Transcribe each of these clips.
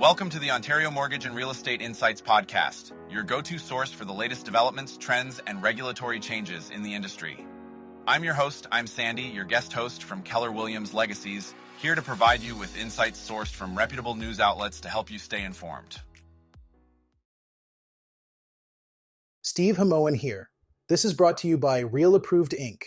Welcome to the Ontario Mortgage and Real Estate Insights podcast, your go-to source for the latest developments, trends, and regulatory changes in the industry. I'm your host, I'm Sandy, your guest host from Keller Williams Legacies, here to provide you with insights sourced from reputable news outlets to help you stay informed. Steve Hamoan here. This is brought to you by Real Approved Inc.,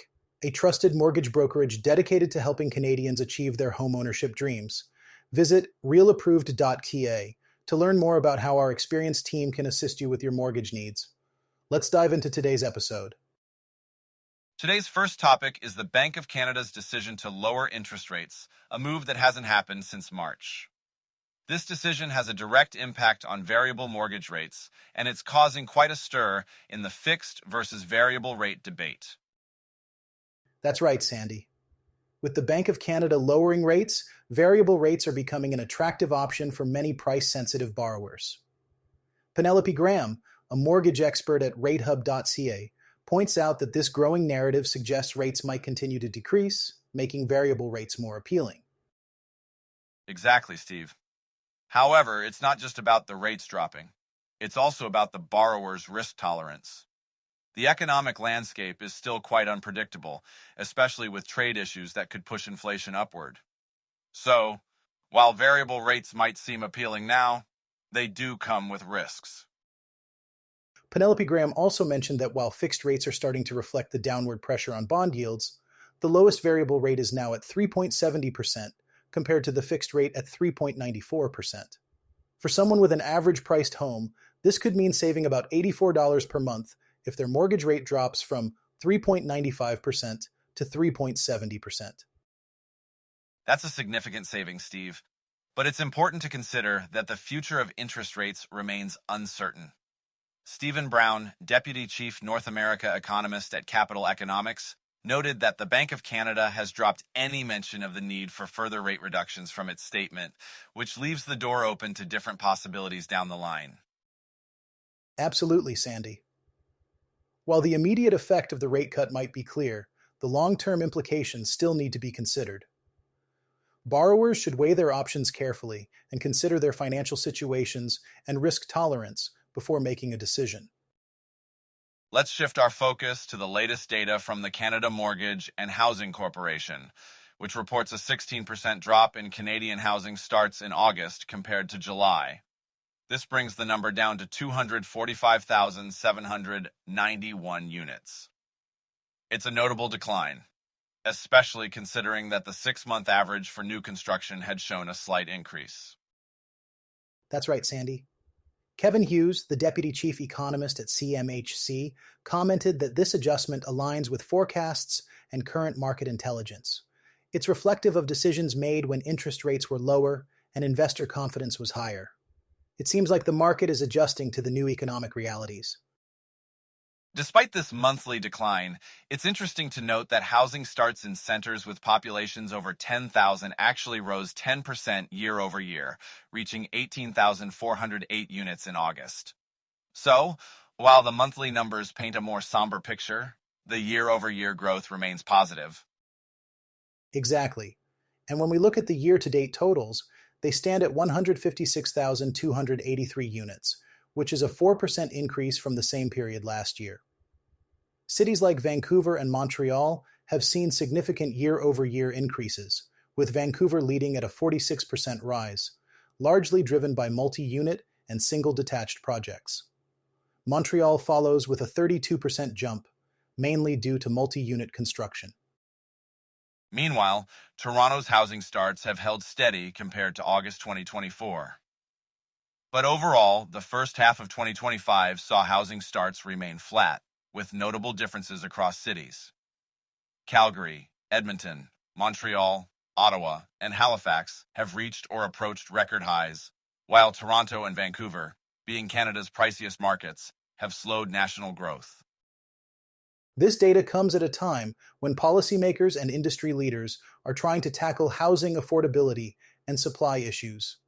a trusted mortgage brokerage dedicated to helping Canadians achieve their homeownership dreams. Visit realapproved.ca to learn more about how our experienced team can assist you with your mortgage needs. Let's dive into today's episode. Today's first topic is the Bank of Canada's decision to lower interest rates, a move that hasn't happened since March. This decision has a direct impact on variable mortgage rates, and it's causing quite a stir in the fixed versus variable rate debate. That's right, Sandy. With the Bank of Canada lowering rates, variable rates are becoming an attractive option for many price-sensitive borrowers. Penelope Graham, a mortgage expert at ratehub.ca, points out that this growing narrative suggests rates might continue to decrease, making variable rates more appealing. Exactly, Steve. However, it's not just about the rates dropping. It's also about the borrower's risk tolerance. The economic landscape is still quite unpredictable, especially with trade issues that could push inflation upward. So, while variable rates might seem appealing now, they do come with risks. Penelope Graham also mentioned that while fixed rates are starting to reflect the downward pressure on bond yields, the lowest variable rate is now at 3.70% compared to the fixed rate at 3.94%. For someone with an average-priced home, this could mean saving about $84 per month if their mortgage rate drops from 3.95% to 3.70%. That's a significant savings, Steve. But it's important to consider that the future of interest rates remains uncertain. Stephen Brown, Deputy Chief North America Economist at Capital Economics, noted that the Bank of Canada has dropped any mention of the need for further rate reductions from its statement, which leaves the door open to different possibilities down the line. Absolutely, Sandy. While the immediate effect of the rate cut might be clear, the long-term implications still need to be considered. Borrowers should weigh their options carefully and consider their financial situations and risk tolerance before making a decision. Let's shift our focus to the latest data from the Canada Mortgage and Housing Corporation, which reports a 16% drop in Canadian housing starts in August compared to July. This brings the number down to 245,791 units. It's a notable decline, especially considering that the 6-month average for new construction had shown a slight increase. That's right, Sandy. Kevin Hughes, the Deputy Chief Economist at CMHC, commented that this adjustment aligns with forecasts and current market intelligence. It's reflective of decisions made when interest rates were lower and investor confidence was higher. It seems like the market is adjusting to the new economic realities. Despite this monthly decline, it's interesting to note that housing starts in centers with populations over 10,000 actually rose 10% year over year, reaching 18,408 units in August. So, while the monthly numbers paint a more somber picture, the year-over-year growth remains positive. Exactly. And when we look at the year-to-date totals, they stand at 156,283 units, which is a 4% increase from the same period last year. Cities like Vancouver and Montreal have seen significant year-over-year increases, with Vancouver leading at a 46% rise, largely driven by multi-unit and single-detached projects. Montreal follows with a 32% jump, mainly due to multi-unit construction. Meanwhile, Toronto's housing starts have held steady compared to August 2024. But overall, the first half of 2025 saw housing starts remain flat, with notable differences across cities. Calgary, Edmonton, Montreal, Ottawa, and Halifax have reached or approached record highs, while Toronto and Vancouver, being Canada's priciest markets, have slowed national growth. This data comes at a time when policymakers and industry leaders are trying to tackle housing affordability and supply issues.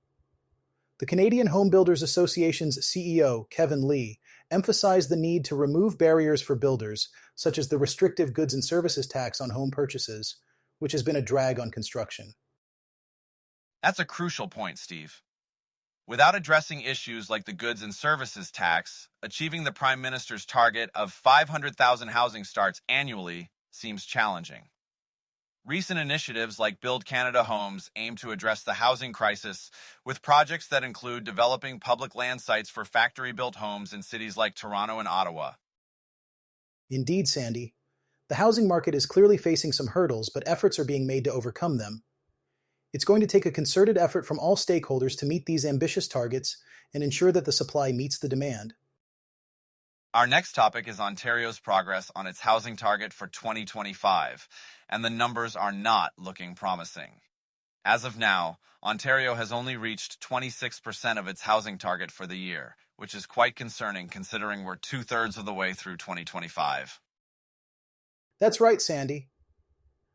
The Canadian Home Builders Association's CEO, Kevin Lee, emphasized the need to remove barriers for builders, such as the restrictive goods and services tax on home purchases, which has been a drag on construction. That's a crucial point, Steve. Without addressing issues like the goods and services tax, achieving the Prime Minister's target of 500,000 housing starts annually seems challenging. Recent initiatives like Build Canada Homes aim to address the housing crisis with projects that include developing public land sites for factory-built homes in cities like Toronto and Ottawa. Indeed, Sandy. The housing market is clearly facing some hurdles, but efforts are being made to overcome them. It's going to take a concerted effort from all stakeholders to meet these ambitious targets and ensure that the supply meets the demand. Our next topic is Ontario's progress on its housing target for 2025, and the numbers are not looking promising. As of now, Ontario has only reached 26% of its housing target for the year, which is quite concerning considering we're two-thirds of the way through 2025. That's right, Sandy.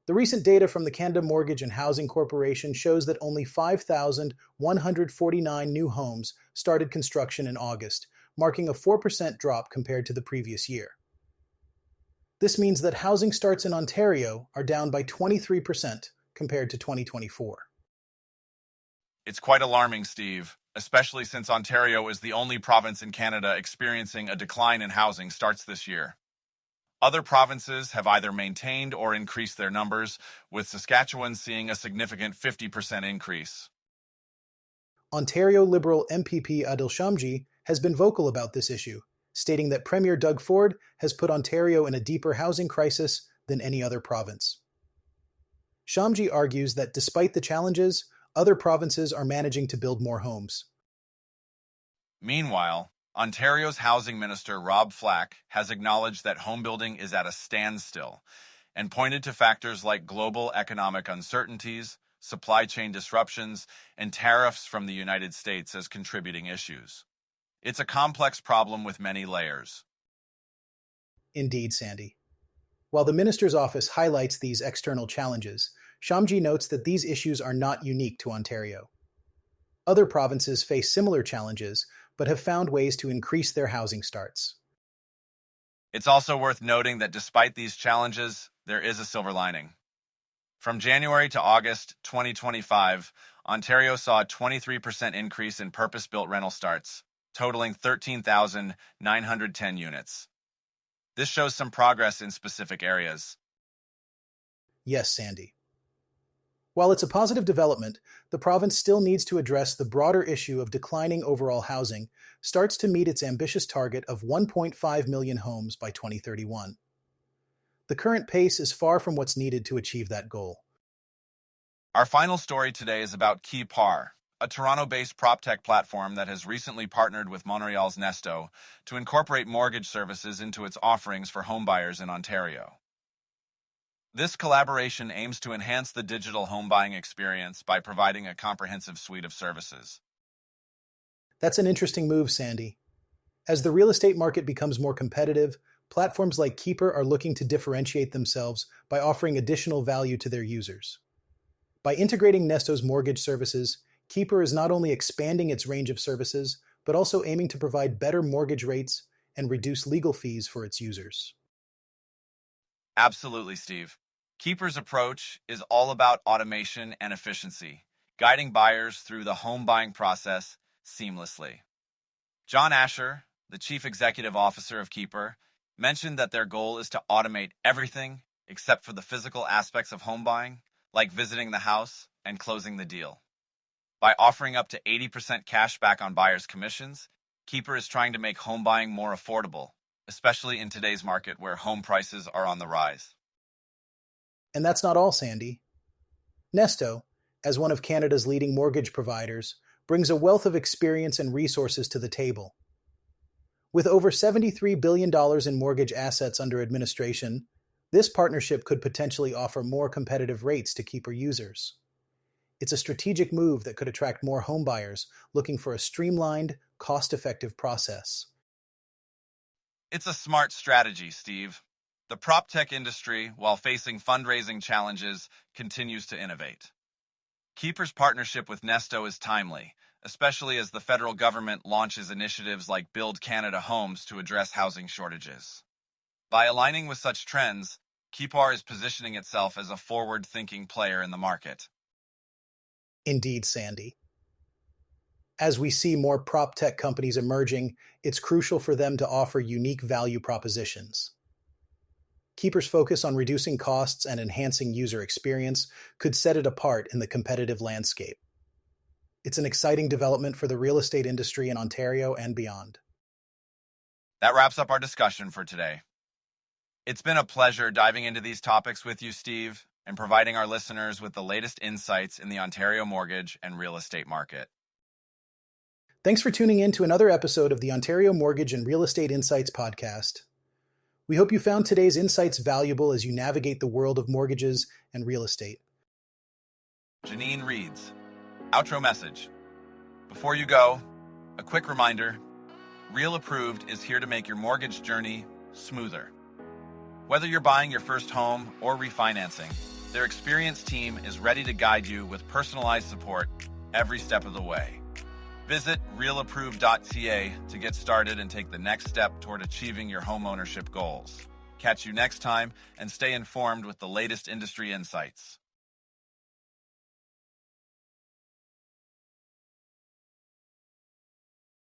The recent data from the Canada Mortgage and Housing Corporation shows that only 5,149 new homes started construction in August, marking a 4% drop compared to the previous year. This means that housing starts in Ontario are down by 23% compared to 2024. It's quite alarming, Steve, especially since Ontario is the only province in Canada experiencing a decline in housing starts this year. Other provinces have either maintained or increased their numbers, with Saskatchewan seeing a significant 50% increase. Ontario Liberal MPP Adil Shamji has been vocal about this issue, stating that Premier Doug Ford has put Ontario in a deeper housing crisis than any other province. Shamji argues that despite the challenges, other provinces are managing to build more homes. Meanwhile, Ontario's Housing Minister Rob Flack has acknowledged that home building is at a standstill and pointed to factors like global economic uncertainties, supply chain disruptions, and tariffs from the United States as contributing issues. It's a complex problem with many layers. Indeed, Sandy. While the minister's office highlights these external challenges, Shamji notes that these issues are not unique to Ontario. Other provinces face similar challenges, but have found ways to increase their housing starts. It's also worth noting that despite these challenges, there is a silver lining. From January to August 2025, Ontario saw a 23% increase in purpose-built rental starts, totaling 13,910 units. This shows some progress in specific areas. Yes, Sandy. While it's a positive development, the province still needs to address the broader issue of declining overall housing, starts to meet its ambitious target of 1.5 million homes by 2031. The current pace is far from what's needed to achieve that goal. Our final story today is about Keypr, a Toronto-based Proptech platform that has recently partnered with Montreal's Nesto to incorporate mortgage services into its offerings for homebuyers in Ontario. This collaboration aims to enhance the digital home buying experience by providing a comprehensive suite of services. That's an interesting move, Sandy. As the real estate market becomes more competitive, platforms like Keypr are looking to differentiate themselves by offering additional value to their users. By integrating Nesto's mortgage services, Keypr is not only expanding its range of services, but also aiming to provide better mortgage rates and reduce legal fees for its users. Absolutely, Steve. Keypr's approach is all about automation and efficiency, guiding buyers through the home buying process seamlessly. John Asher, the chief executive officer of Keypr, mentioned that their goal is to automate everything except for the physical aspects of home buying, like visiting the house and closing the deal. By offering up to 80% cash back on buyers' commissions, Keypr is trying to make home buying more affordable, especially in today's market where home prices are on the rise. And that's not all, Sandy. Nesto, as one of Canada's leading mortgage providers, brings a wealth of experience and resources to the table. With over $73 billion in mortgage assets under administration, this partnership could potentially offer more competitive rates to Keypr users. It's a strategic move that could attract more homebuyers looking for a streamlined, cost-effective process. It's a smart strategy, Steve. The prop tech industry, while facing fundraising challenges, continues to innovate. Keypr's partnership with Nesto is timely, especially as the federal government launches initiatives like Build Canada Homes to address housing shortages. By aligning with such trends, Keypr is positioning itself as a forward-thinking player in the market. Indeed, Sandy. As we see more prop tech companies emerging, it's crucial for them to offer unique value propositions. Keypr's focus on reducing costs and enhancing user experience could set it apart in the competitive landscape. It's an exciting development for the real estate industry in Ontario and beyond. That wraps up our discussion for today. It's been a pleasure diving into these topics with you, Steve, and providing our listeners with the latest insights in the Ontario mortgage and real estate market. Thanks for tuning in to another episode of the Ontario Mortgage and Real Estate Insights podcast. We hope you found today's insights valuable as you navigate the world of mortgages and real estate. Janine reads, outro message. Before you go, a quick reminder, Real Approved is here to make your mortgage journey smoother. Whether you're buying your first home or refinancing, their experienced team is ready to guide you with personalized support every step of the way. Visit realapproved.ca to get started and take the next step toward achieving your homeownership goals. Catch you next time and stay informed with the latest industry insights.